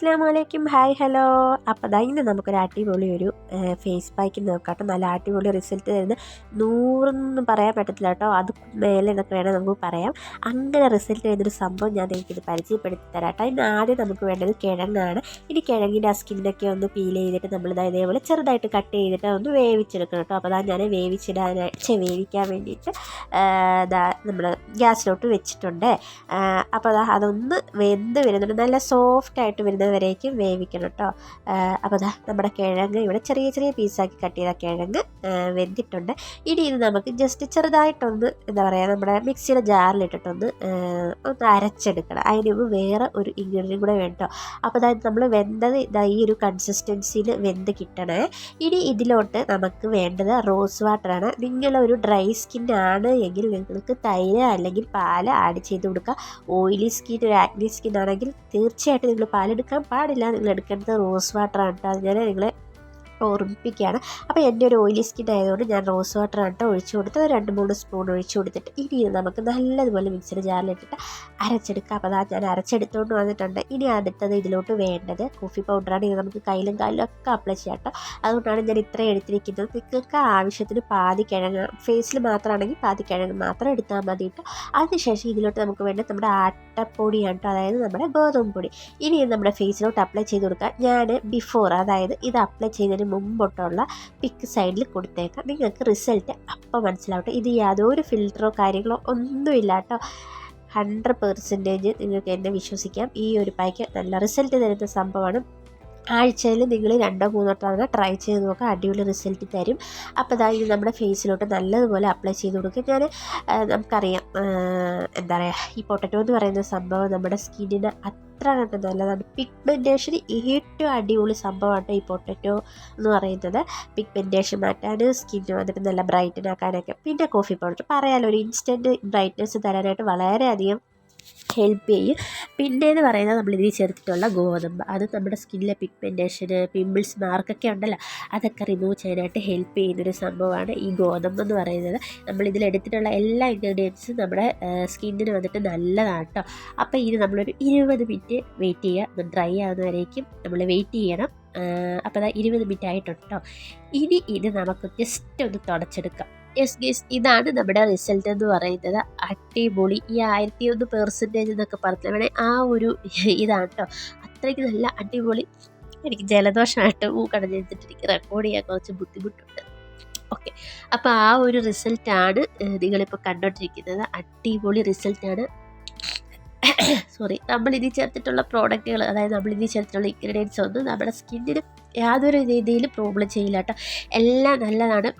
അസ്സലാമലൈക്കും hi hello. അപ്പോൾ ദാ ഇന്ന് നമുക്കൊരു അടിപൊളി ഒരു ഫേസ് പാക്ക് നോക്കാം. നല്ല അടിപൊളി റിസൾട്ട് തരുന്ന 100 പറയാൻ പറ്റത്തില്ല കേട്ടോ, അത് മേലെ എന്നൊക്കെ വേണം നമുക്ക് പറയാം. അങ്ങനെ റിസൾട്ട് തരുന്നൊരു സംഭവം ഞാൻ എനിക്കിത് പരിചയപ്പെടുത്തി തരാം കേട്ടോ. ഇന്ന് ആദ്യം നമുക്ക് വേണ്ടത് കിഴങ്ങാണ്. ഇനി കിഴങ്ങിൻ്റെ ആ സ്കിന്നൊക്കെ ഒന്ന് പീൽ ചെയ്തിട്ട് നമ്മളിതാ ഇതേപോലെ ചെറുതായിട്ട് കട്ട് ചെയ്തിട്ട് ഒന്ന് വേവിച്ചെടുക്കണം കേട്ടോ. അപ്പോൾ അതാ ഞാൻ വേവിക്കാൻ വേണ്ടിയിട്ട് നമ്മൾ ഗ്യാസിലോട്ട് വെച്ചിട്ടുണ്ട്. അപ്പോൾ അതൊന്ന് വെന്ത് വരുന്നുണ്ട്, നല്ല സോഫ്റ്റായിട്ട് വരുന്നവരേക്കും വേവിക്കണം കേട്ടോ. അപ്പോൾ നമ്മുടെ കിഴങ്ങ് ഇവിടെ ചെറിയ ചെറിയ പീസാക്കി കട്ട് ചെയ്ത കിഴങ്ങ് വെന്തിട്ടുണ്ട്. ഇനി ഇത് നമുക്ക് ജസ്റ്റ് ചെറുതായിട്ടൊന്ന് എന്താ പറയുക, നമ്മുടെ മിക്സിയുടെ ജാറിലിട്ടിട്ടൊന്ന് അരച്ചെടുക്കണം. അതിന് മുമ്പ് വേറെ ഒരു ഇൻഗ്രീഡിയൻറ്റ് കൂടെ വേണം കേട്ടോ. അപ്പോൾ നമ്മൾ വെന്തത് ഈ ഒരു കൺസിസ്റ്റൻസിയിൽ വെന്ത് കിട്ടണേ. ഇനി ഇതിലോട്ട് നമുക്ക് വേണ്ടത് റോസ് വാട്ടറാണ്. നിങ്ങളൊരു ഡ്രൈ സ്കിൻ ആണ് എങ്കിൽ നിങ്ങൾക്ക് തൈര് അല്ലെങ്കിൽ പാല് ആഡ് ചെയ്ത് കൊടുക്കുക. ഓയിലി സ്കിൻ, ഒരു ആക്നി സ്കിൻ ആണെങ്കിൽ തീർച്ചയായിട്ടും നിങ്ങൾ പാലെടുക്കാൻ പാടില്ല. നിങ്ങൾ എടുക്കേണ്ടത് റോസ് വാട്ടറാണ് കേട്ടോ. അത് ഞാൻ നിങ്ങളെ ഓർമ്മിപ്പിക്കുകയാണ്. അപ്പോൾ എൻ്റെ ഒരു ഓയിലി സ്കിൻ ആയതുകൊണ്ട് ഞാൻ റോസ് വാട്ടറാണ് കേട്ടോ ഒഴിച്ചു കൊടുത്ത് 2-3 സ്പൂൺ ഒഴിച്ചു കൊടുത്തിട്ട് ഇനി നമുക്ക് നല്ലതുപോലെ മിക്സിയുടെ ജാറിലിട്ടിട്ട് അരച്ചെടുക്കാം. അപ്പോൾ ഞാൻ അരച്ചെടുത്തുകൊണ്ട് വന്നിട്ടുണ്ട്. ഇനി അടുത്തത് ഇതിലോട്ട് വേണ്ടത് കോഫി പൗഡറാണ്. ഇത് നമുക്ക് കയ്യിലും കാലിലും ഒക്കെ അപ്ലൈ ചെയ്യാം കേട്ടോ. അതുകൊണ്ടാണ് ഞാൻ ഇത്രയും എടുത്തിരിക്കുന്നത്. നിങ്ങൾക്ക് ആവശ്യത്തിന് പാതി കിഴങ്ങ്, ഫേസിൽ മാത്രമാണെങ്കിൽ പാതി കിഴങ്ങ് മാത്രം എടുത്താൽ മതി കേട്ടോ. അതിനുശേഷം ഇതിലോട്ട് നമുക്ക് വേണ്ടത് നമ്മുടെ ആട്ടപ്പൊടിയാണ് കേട്ടോ, അതായത് നമ്മുടെ ഗോതമ്പ് പൊടി. ഇനി നമ്മുടെ ഫേസിലോട്ട് അപ്ലൈ ചെയ്ത് കൊടുക്കാം. ഞാൻ ബിഫോർ, അതായത് ഇത് അപ്ലൈ ചെയ്തതിന് മുമ്പോട്ടുള്ള പിക്ക് സൈഡിൽ കൊടുത്തേക്കാം. നിങ്ങൾക്ക് റിസൾട്ട് അപ്പം മനസ്സിലാവട്ടെ. ഇത് യാതൊരു ഫിൽറ്ററോ കാര്യങ്ങളോ ഒന്നുമില്ല കേട്ടോ. 100% നിങ്ങൾക്ക് എന്നെ വിശ്വസിക്കാം. ഈ ഒരു പാക്ക് നല്ല റിസൾട്ട് തരുന്ന സംഭവമാണ്. ആഴ്ചയിൽ നിങ്ങൾ 2-3 തവണ ട്രൈ ചെയ്ത് നോക്കുക, അടിപൊളി റിസൾട്ട് തരും. അപ്പോൾ ഇത് നമ്മുടെ ഫേസിലോട്ട് നല്ലതുപോലെ അപ്ലൈ ചെയ്ത് കൊടുക്കുക. നമുക്കറിയാം എന്താ പറയുക, ഈ പൊട്ടറ്റോ എന്ന് പറയുന്ന സംഭവം നമ്മുടെ സ്കിന്നിന് അത്ര കണ്ട് നല്ലതാണ്. പിഗ്മെൻറ്റേഷൻ ഏറ്റവും അടിപൊളി സംഭവമാണ് ഈ പൊട്ടറ്റോ എന്ന് പറയുന്നത്. പിഗ്മെൻറ്റേഷൻ മാറ്റാൻ, സ്കിന്ന് വന്നിട്ട് നല്ല ബ്രൈറ്റൻ ആക്കാനൊക്കെ. പിന്നെ കോഫി പൗഡർ പറയാലോ, ഒരു ഇൻസ്റ്റൻറ്റ് ബ്രൈറ്റ്നസ് തരാനായിട്ട് വളരെയധികം ഹെൽപ്പ് ചെയ്യും. പിന്നെയെന്ന് പറയുന്നത് നമ്മളിതിൽ ചേർത്തിട്ടുള്ള ഗോതമ്പ്, അത് നമ്മുടെ സ്കിന്നിലെ പിഗ്മെൻറ്റേഷന്, പിമ്പിൾസ്, മാർക്കൊക്കെ ഉണ്ടല്ലോ, അതൊക്കെ റിമൂവ് ചെയ്യാനായിട്ട് ഹെൽപ്പ് ചെയ്യുന്നൊരു സംഭവമാണ് ഈ ഗോതമ്പ് എന്ന് പറയുന്നത്. നമ്മളിതിലെടുത്തിട്ടുള്ള എല്ലാ ഇൻഗ്രീഡിയൻസും നമ്മുടെ സ്കിന്നിന് വന്നിട്ട് നല്ലതാണ് കേട്ടോ. അപ്പോൾ ഇത് നമ്മളൊരു 20 മിനിറ്റ് വെയിറ്റ് ചെയ്യുക. ഡ്രൈ ആവുന്നവരേക്കും നമ്മൾ വെയിറ്റ് ചെയ്യണം. അപ്പോൾ 20 മിനിറ്റ് ആയിട്ടുണ്ട് കേട്ടോ. ഇനി ഇത് നമുക്ക് ജസ്റ്റ് ഒന്ന് തുടച്ചെടുക്കാം. യെസ് ഗൈസ്, ഇതാണ് നമ്മുടെ റിസൾട്ട് എന്ന് പറയുന്നത്. അടിപൊളി. ഈ 101% എന്നൊക്കെ പറഞ്ഞാൽ വേണേ ആ ഒരു ഇതാണ് കേട്ടോ. അത്രയ്ക്ക് നല്ല അടിപൊളി. എനിക്ക് ജലദോഷമായിട്ട് മൂക്കടഞ്ഞെടുത്തിട്ട് എനിക്ക് റെക്കോർഡ് ചെയ്യാൻ കുറച്ച് ബുദ്ധിമുട്ടുണ്ട്. ഓക്കെ, അപ്പോൾ ആ ഒരു റിസൾട്ടാണ് നിങ്ങളിപ്പോൾ കണ്ടുകൊണ്ടിരിക്കുന്നത്. അടിപൊളി റിസൾട്ടാണ്. സോറി, നമ്മളിതിൽ ചേർത്തിട്ടുള്ള പ്രോഡക്റ്റുകൾ, അതായത് നമ്മളിതിൽ ചേർത്തിട്ടുള്ള ഇൻഗ്രീഡിയൻസ് ഒന്നും നമ്മുടെ സ്കിന്നിന് യാതൊരു രീതിയിലും പ്രോബ്ലം ചെയ്യില്ല കേട്ടോ. എല്ലാം നല്ലതാണ്.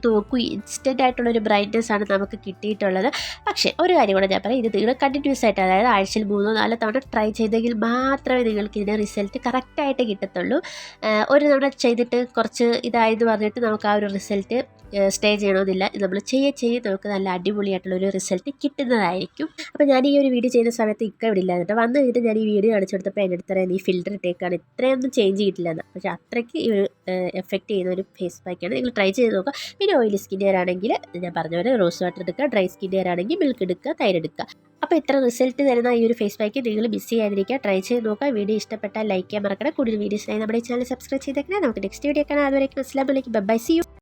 നോക്കൂ, ഇൻസ്റ്റൻ്റ് ആയിട്ടുള്ളൊരു ബ്രൈറ്റ്നസ് ആണ് നമുക്ക് കിട്ടിയിട്ടുള്ളത്. പക്ഷേ ഒരു കാര്യം കൂടെ ഞാൻ പറയാം, ഇത് നിങ്ങൾ കണ്ടിന്യൂസ് ആയിട്ട്, അതായത് ആഴ്ചയിൽ 3-4 തവണ ട്രൈ ചെയ്തെങ്കിൽ മാത്രമേ നിങ്ങൾക്ക് ഇതിൻ്റെ റിസൾട്ട് കറക്റ്റായിട്ട് കിട്ടത്തുള്ളൂ. ഒരു തവണ ചെയ്തിട്ട് കുറച്ച് ഇതായെന്ന് പറഞ്ഞിട്ട് നമുക്ക് ആ ഒരു റിസൾട്ട് സ്റ്റേ ചെയ്യണമെന്നില്ല. നമ്മൾ ചെയ്ത് നമുക്ക് നല്ല അടിപൊളിയായിട്ടുള്ളൊരു റിസൾട്ട് കിട്ടുന്നതായിരിക്കും. അപ്പോൾ ഞാൻ ഈ ഒരു വീഡിയോ ചെയ്യുന്ന സമയത്ത് ഇവിടെ ഇല്ല എന്നിട്ട് വന്ന് കഴിഞ്ഞിട്ട് ഞാൻ ഈ വീഡിയോ കാണിച്ചു കൊടുത്തപ്പോൾ എൻ്റെ അടുത്ത് ഈ ഫിൽറ്റർ ഇട്ടേക്കാണ്, ഇത്രയൊന്നും ചേഞ്ച് ചെയ്തിട്ടില്ലെന്ന്. പക്ഷേ അത്രയ്ക്ക് ഈ ഒരു എഫക്റ്റ് ചെയ്യുന്ന ഒരു ഫേസ് പാക്കാണ്. നിങ്ങൾ ട്രൈ ചെയ്ത് നോക്കുക. പിന്നെ ഓയിലി സ്കിന്നുകാർ ആണെങ്കിൽ ഞാൻ പറഞ്ഞ പോലെ റോസ് വാട്ടർ എടുക്കുക, ഡ്രൈ സ്കിന്നുകാർ ആണെങ്കിൽ മിൽക്ക് എടുക്കുക, തൈര് എടുക്കുക. അപ്പോൾ ഇത്ര റിസൾട്ട് തരുന്ന ഈ ഒരു ഫേസ് പാക്ക് നിങ്ങൾ മിസ് ചെയ്യാതിരിക്കുക, ട്രൈ ചെയ്ത് നോക്കുക. വീഡിയോ ഇഷ്ടപ്പെട്ടാൽ ലൈക്ക് ചെയ്യാൻ മറക്കണം. കൂടുതൽ വീഡിയോസിനായി നമ്മുടെ ചാനൽ സബ്സ്ക്രൈബ് ചെയ്തേക്കണം. നമുക്ക് നെക്സ്റ്റ് വീഡിയോ കാണാം. അതുവരേക്കും അസ്സലാമു അലൈക്കും, ബൈ, സീ യു.